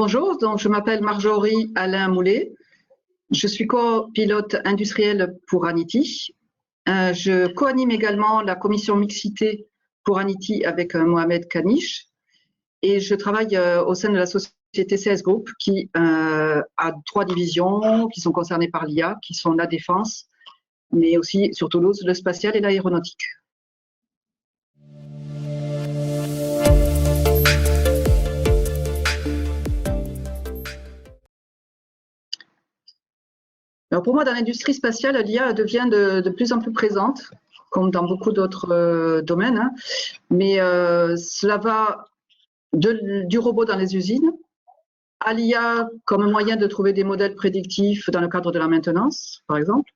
Bonjour, donc je m'appelle Marjorie Alain Moulet. Je suis copilote industriel pour Anity. Je co-anime également la commission mixité pour Anity avec Mohamed Kanish. Et je travaille au sein de la société CS Group qui a 3 divisions qui sont concernées par l'IA, qui sont la défense, mais aussi sur Toulouse, le spatial et l'aéronautique. Alors pour moi, dans l'industrie spatiale, l'IA devient de plus en plus présente, comme dans beaucoup d'autres domaines, hein. Mais cela va du robot dans les usines à l'IA comme moyen de trouver des modèles prédictifs dans le cadre de la maintenance, par exemple.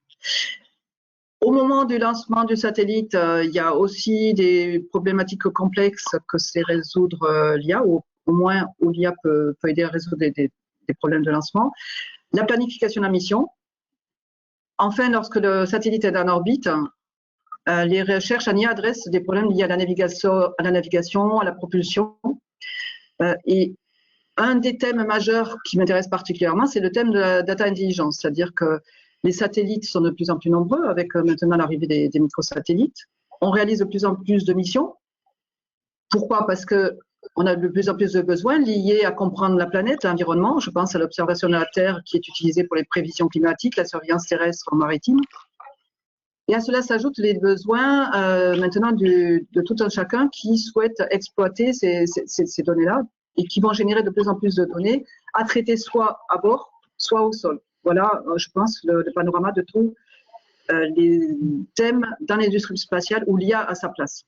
Au moment du lancement du satellite, il y a aussi des problématiques complexes que sait résoudre l'IA, ou au moins où l'IA peut aider à résoudre des problèmes de lancement. La planification de la mission. Enfin, lorsque le satellite est en orbite, les recherches en IA adressent des problèmes liés à la navigation, à la propulsion. Et un des thèmes majeurs qui m'intéresse particulièrement, c'est le thème de la data intelligence, c'est-à-dire que les satellites sont de plus en plus nombreux avec maintenant l'arrivée des microsatellites. On réalise de plus en plus de missions. Pourquoi? Parce qu'on a de plus en plus de besoins liés à comprendre la planète, l'environnement. Je pense à l'observation de la Terre qui est utilisée pour les prévisions climatiques, la surveillance terrestre maritime. Et à cela s'ajoutent les besoins maintenant de tout un chacun qui souhaite exploiter ces données-là et qui vont générer de plus en plus de données à traiter soit à bord, soit au sol. Voilà, je pense, le panorama de tous les thèmes dans l'industrie spatiale où l'IA a sa place.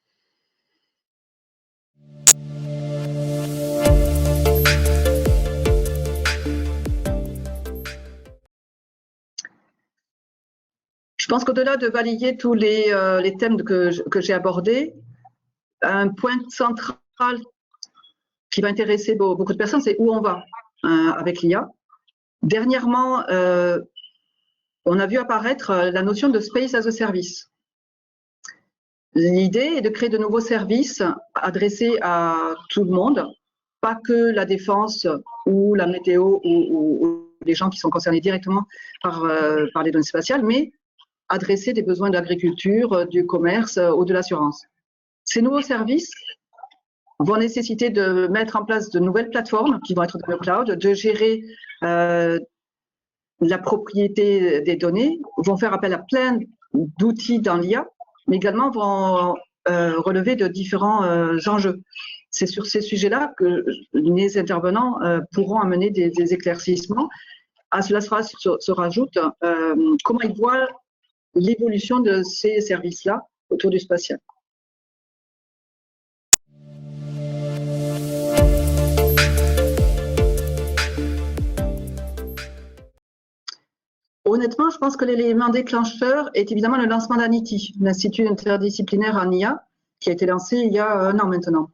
Je pense qu'au-delà de balayer tous les thèmes que j'ai abordés, un point central qui va intéresser beaucoup de personnes, c'est où on va avec l'IA. Dernièrement, on a vu apparaître la notion de Space as a Service. L'idée est de créer de nouveaux services adressés à tout le monde, pas que la défense ou la météo ou les gens qui sont concernés directement par les données spatiales, mais adresser des besoins de l'agriculture, du commerce ou de l'assurance. Ces nouveaux services vont nécessiter de mettre en place de nouvelles plateformes qui vont être dans le cloud, de gérer la propriété des données, vont faire appel à plein d'outils dans l'IA, mais également vont relever de différents enjeux. C'est sur ces sujets-là que les intervenants pourront amener des éclaircissements. À cela se rajoute comment ils voient l'évolution de ces services-là autour du spatial. Honnêtement, je pense que l'élément déclencheur est évidemment le lancement d'Anity, l'Institut interdisciplinaire en IA, qui a été lancé il y a 1 an maintenant.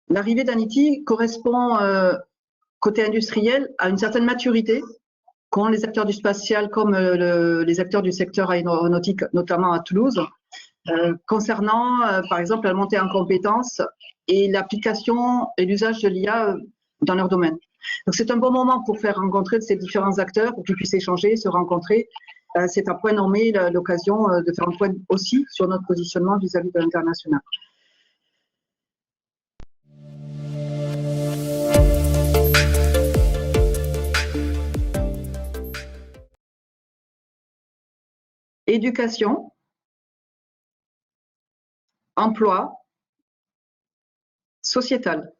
L'arrivée d'Anity correspond, côté industriel, à une certaine maturité qu'ont les acteurs du spatial comme les acteurs du secteur aéronautique, notamment à Toulouse, concernant, par exemple, la montée en compétences et l'application et l'usage de l'IA dans leur domaine. Donc c'est un bon moment pour faire rencontrer ces différents acteurs, pour qu'ils puissent échanger, se rencontrer. C'est un point nommé l'occasion de faire un point aussi sur notre positionnement vis-à-vis de l'international. Éducation, emploi, sociétal.